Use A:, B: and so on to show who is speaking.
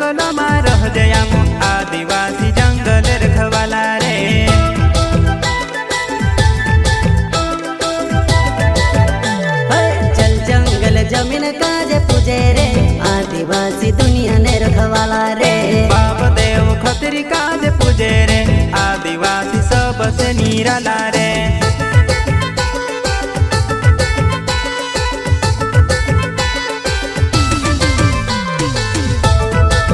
A: जंगल में रह जयामो आदिवासी जंगल रखवाला रे।
B: चल जंगल जमीन काज पूजे रे आदिवासी दुनिया ने रखवाला रे।
A: बाप देव खतरी काज पूजे रे आदिवासी सबसे निराला रे।